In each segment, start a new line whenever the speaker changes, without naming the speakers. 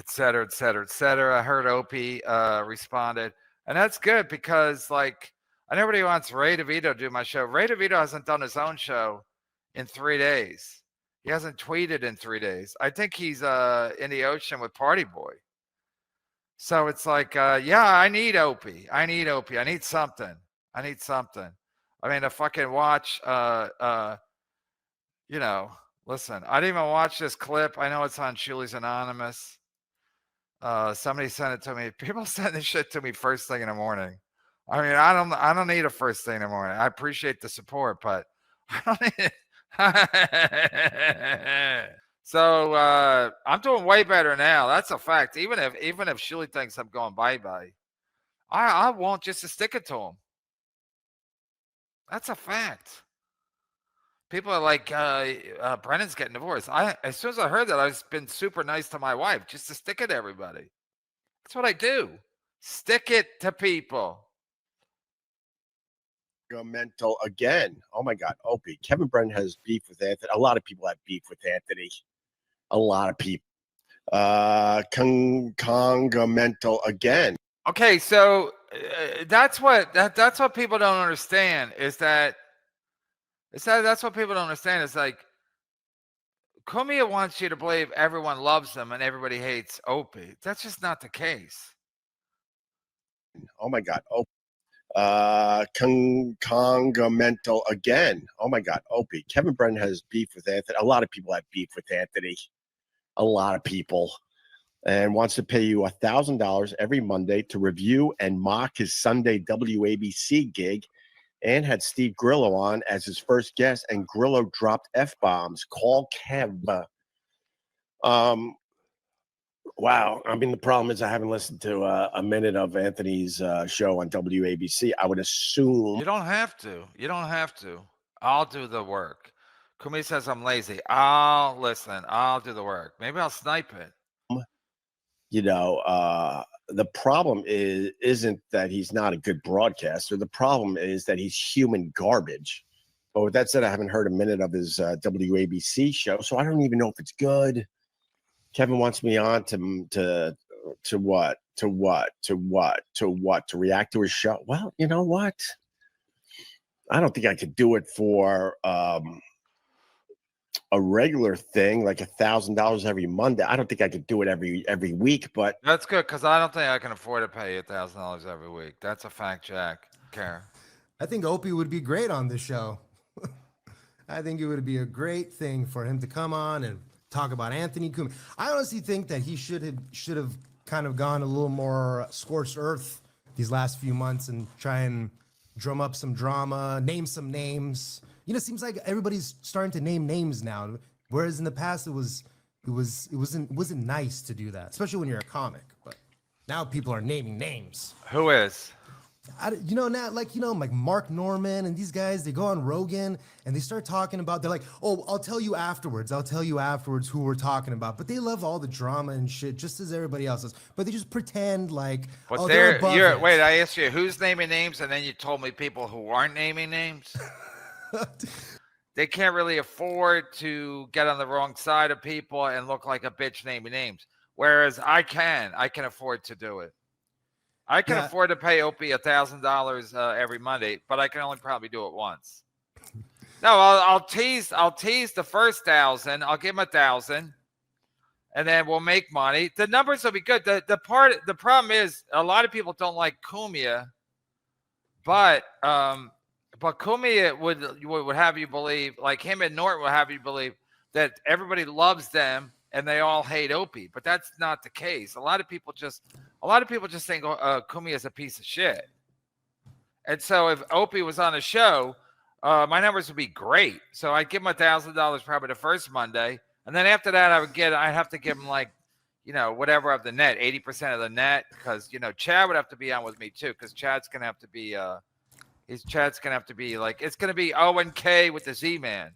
et cetera, et cetera, et cetera. I heard Opie responded, and that's good because like I know everybody wants Ray DeVito to do my show. Ray DeVito hasn't done his own show in 3 days. He hasn't tweeted in 3 days. I think he's in the ocean with Party Boy. So it's like, yeah, I need Opie. I need Opie. I need something. I need something. I mean, to fucking watch, you know, listen, I didn't even watch this clip. I know it's on Shuli's Anonymous. Somebody sent it to me. People send this shit to me first thing in the morning. I mean, I don't need a first thing in the morning. I appreciate the support, but I don't need it. So I'm doing way better now. That's a fact. Even if Shuli thinks I'm going bye-bye, I want just to stick it to him. That's a fact. People are like, Brennan's getting divorced. As soon as I heard that, I've been super nice to my wife just to stick it to everybody. That's what I do. Stick it to people.
Mental again. Oh my God, Opie. Kevin Brennan has beef with Anthony. A lot of people have beef with Anthony. A lot of people. Conga mental again.
Okay, so that's what people don't understand is that that's what people don't understand is like Kumia wants you to believe everyone loves him and everybody hates Opie. That's just not the case.
Oh my God, Opie. Conga mental again. Oh my God, Opie. Kevin Brennan has beef with Anthony. A lot of people have beef with Anthony. A lot of people. And wants to pay you $1,000 every Monday to review and mock his Sunday WABC gig, and had Steve Grillo on as his first guest, and Grillo dropped F-bombs. Call Kev. Wow. I mean, the problem is I haven't listened to a minute of Anthony's show on WABC. I would assume.
You don't have to. You don't have to. I'll do the work. Kumi says I'm lazy. I'll listen. I'll do the work. Maybe I'll snipe it.
You know, the problem isn't that he's not a good broadcaster. The problem is that he's human garbage. But with that said, I haven't heard a minute of his WABC show, so I don't even know if it's good. Kevin wants me on to what? To react to his show. Well, you know what? I don't think I could do it for a regular thing, like $1,000 every Monday. I don't think I could do it every week, but
that's good because I don't think I can afford to pay you $1,000 every week. That's a fact, Jack. Care.
I think Opie would be great on this show. I think it would be a great thing for him to come on and talk about Anthony Cumia. I honestly think that he should have kind of gone a little more scorched earth these last few months and try and drum up some drama, name some names. You know, it seems like everybody's starting to name names now, whereas in the past it wasn't nice to do that, especially when you're a comic. But now people are naming names.
Who is?
Like Mark Norman and these guys, they go on Rogan and they start talking about, they're like, oh, I'll tell you afterwards who we're talking about. But they love all the drama and shit, just as everybody else does. But they just pretend like, they're above it.
Wait, I asked you who's naming names, and then you told me people who aren't naming names. They can't really afford to get on the wrong side of people and look like a bitch naming names. Whereas I can afford to do it. I can afford to pay Opie $1,000 every Monday, but I can only probably do it once. No, I'll tease the first 1,000. I'll give him 1,000, and then we'll make money. The numbers will be good. The problem is a lot of people don't like Cumia, but Cumia would have you believe, like him and Norton will have you believe that everybody loves them and they all hate Opie, but that's not the case. A lot of people just think Cumia is a piece of shit. And so if Opie was on the show, my numbers would be great. So I'd give him $1,000 probably the first Monday, and then after that I'd have to give him like, whatever of the net, 80% of the net, because Chad would have to be on with me too, because Chad's gonna have to be like, it's gonna be O and K with the Z-Man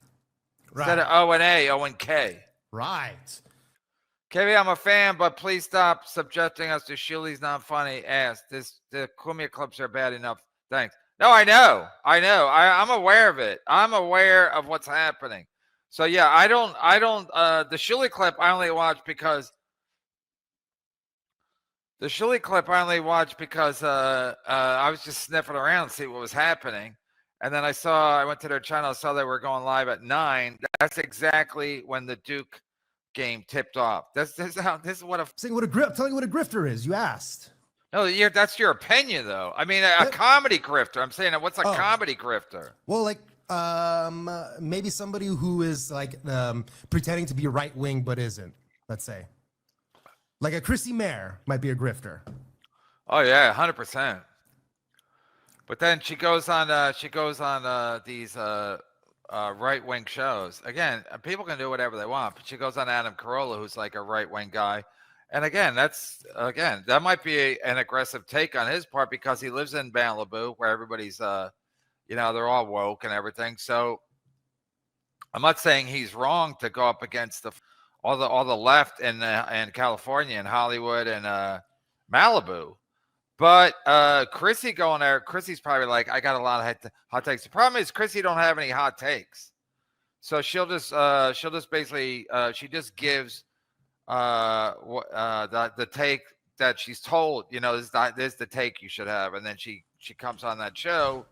instead of O and A, O and K.
Right.
KB, I'm a fan, but please stop subjecting us to Shuli's not funny ass. The Cumia clips are bad enough. Thanks. No, I know. I'm aware of it. I'm aware of what's happening. So yeah, I don't the Shuli clip I only watch because The Shuli clip I only watched because I was just sniffing around to see what was happening. And then I went to their channel, saw they were going live at 9. That's exactly when the Duke game tipped off. This is what a
Saying tell you what a grifter is. You asked.
no, that's your opinion though. I mean, a comedy grifter. I'm saying, what's a comedy grifter?
Well, like maybe somebody who is like pretending to be right wing but isn't. Let's say, like a Chrissie Mayer might be a grifter.
Oh yeah, 100%. But then she goes on these right wing shows. Again, people can do whatever they want, but she goes on Adam Carolla, who's like a right wing guy. And again, that might be an aggressive take on his part because he lives in Malibu, where everybody's they're all woke and everything. So I'm not saying he's wrong to go up against all the left in California and Hollywood and Malibu. But Chrissie going there, Chrissie's probably like, I got a lot of hot takes. The problem is Chrissie don't have any hot takes, so she'll just basically she just gives the take that she's told. This is the take you should have, and then she comes on that show,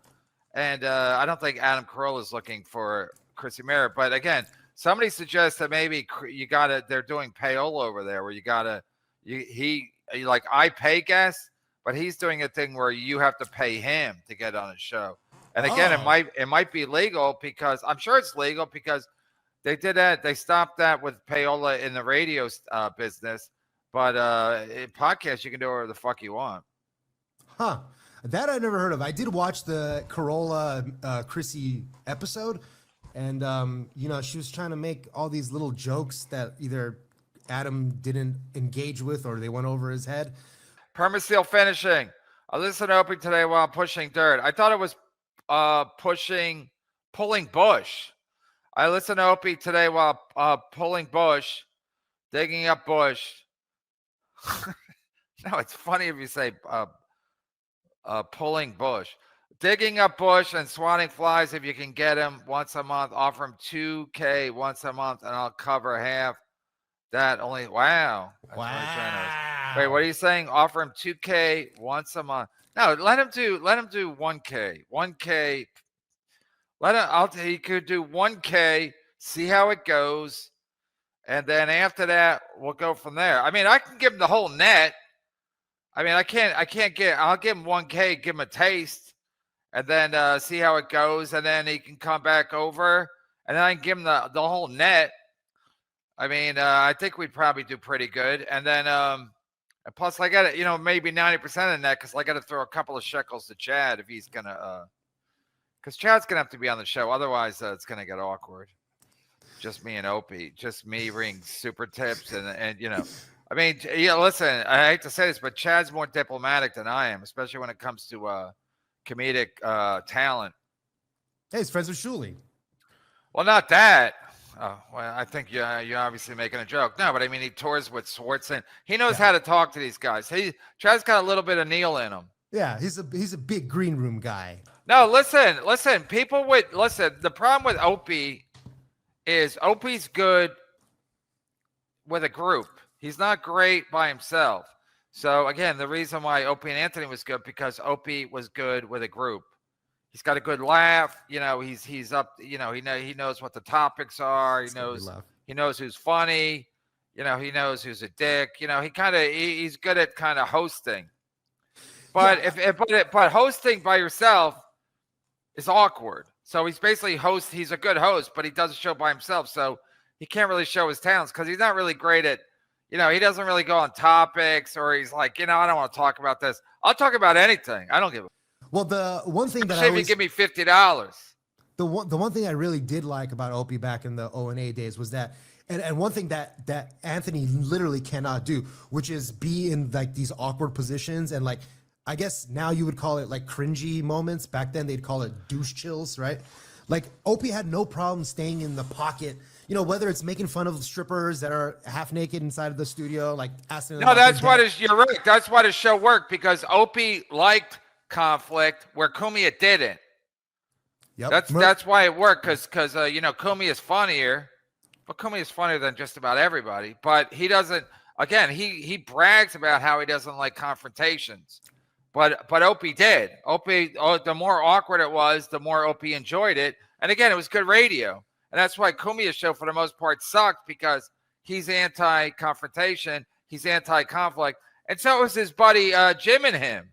and I don't think Adam Carolla is looking for Chrissie Mayer. But again, somebody suggests that maybe they're doing payola over there, where I pay guests. But he's doing a thing where you have to pay him to get on his show. And again, it might be legal because I'm sure it's legal because they did that. They stopped that with payola in the radio business. But in podcasts, you can do whatever the fuck you want.
Huh. That I never heard of. I did watch the Carolla Chrissie episode. And, she was trying to make all these little jokes that either Adam didn't engage with or they went over his head.
Permaseal finishing. I listened to Opie today while pushing dirt. I thought it was pulling bush. I listened to Opie today while pulling bush, digging up bush. No, it's funny if you say pulling bush. Digging up bush and swatting flies if you can get him once a month. Offer him $2K once a month and I'll cover half that only. Wow. That's
Wow.
Wait, what are you saying? Offer him $2K once a month. No, let him do $1K. $1K. He could do $1K, see how it goes, and then after that, we'll go from there. I mean, I can give him the whole net. I mean, I'll give him $1K, give him a taste, and then see how it goes, and then he can come back over, and then I can give him the whole net. I mean, I think we'd probably do pretty good, and then and plus, I got to, maybe 90% of that because I got to throw a couple of shekels to Chad if he's going to, because Chad's going to have to be on the show. Otherwise, it's going to get awkward. Just me and Opie, just me ring super tips. And I mean, listen, I hate to say this, but Chad's more diplomatic than I am, especially when it comes to comedic talent.
Hey, he's friends with Shuli. Well,
not that. Oh, well, I think you're obviously making a joke. No, but I mean, he tours with Swartz and he knows how to talk to these guys. Chad's got a little bit of Neil in him.
Yeah, he's a big green room guy.
No, listen. The problem with Opie is Opie's good with a group. He's not great by himself. So again, the reason why Opie and Anthony was good because Opie was good with a group. He's got a good laugh. He's up. He knows what the topics are. He knows who's funny. He knows who's a dick. He's good at kind of hosting. But but hosting by yourself is awkward. So he's basically he's a good host, but he does a show by himself. So he can't really show his talents because he's not really great at. He doesn't really go on topics, or he's like, I don't want to talk about this. I'll talk about anything. I don't give a.
Well, the one thing that
if you give me $50,
the one thing I really did like about Opie back in the O&A days was that, and one thing that Anthony literally cannot do, which is be in like these awkward positions and like, I guess now you would call it like cringy moments. Back then they'd call it douche chills, right? Like Opie had no problem staying in the pocket. Whether it's making fun of strippers that are half naked inside of the studio, like asking.
No, that's why you're right. That's why the show worked because Opie liked conflict where Kumia didn't. Yep. That's why it worked because Kumia is funnier, but Kumia is funnier than just about everybody. But he doesn't. again, he brags about how he doesn't like confrontations, but Opie did. Opie, the more awkward it was, the more Opie enjoyed it. And again, it was good radio, and that's why Cumia's show for the most part sucked, because he's anti-confrontation, he's anti-conflict, and so was his buddy Jim and him.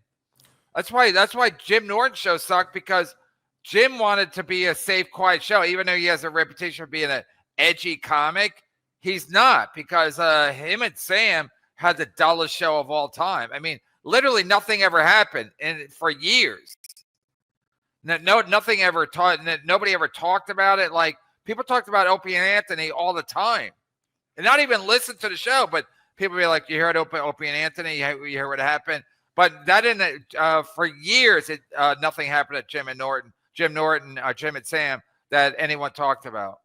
That's why Jim Norton's show sucked, because Jim wanted to be a safe, quiet show, even though he has a reputation for being an edgy comic. He's not, because him and Sam had the dullest show of all time. I mean, literally nothing ever happened for years. Nothing ever nobody ever talked about it. Like, people talked about Opie and Anthony all the time, and not even listen to the show, but people be like, "You heard Opie and Anthony? You hear what happened?" But that didn't. For years, nothing happened at Jim and Sam that anyone talked about.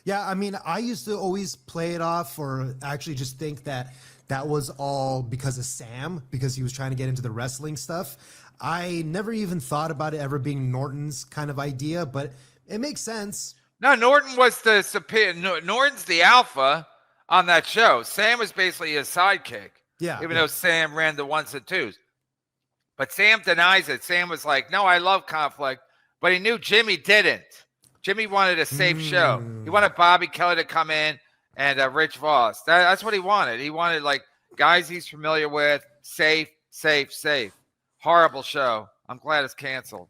Yeah, I mean, I used to always play it off, or actually just think that was all because of Sam, because he was trying to get into the wrestling stuff. I never even thought about it ever being Norton's kind of idea, but it makes sense.
No, Norton was the superior. Norton's the alpha on that show. Sam was basically his sidekick.
Yeah.
Even though Sam ran the ones and twos. But Sam denies it. Sam was like, no, I love conflict. But he knew Jimmy didn't. Jimmy wanted a safe show. He wanted Bobby Kelly to come in and Rich Voss. That's what he wanted. He wanted, like, guys he's familiar with, safe. Horrible show. I'm glad it's canceled.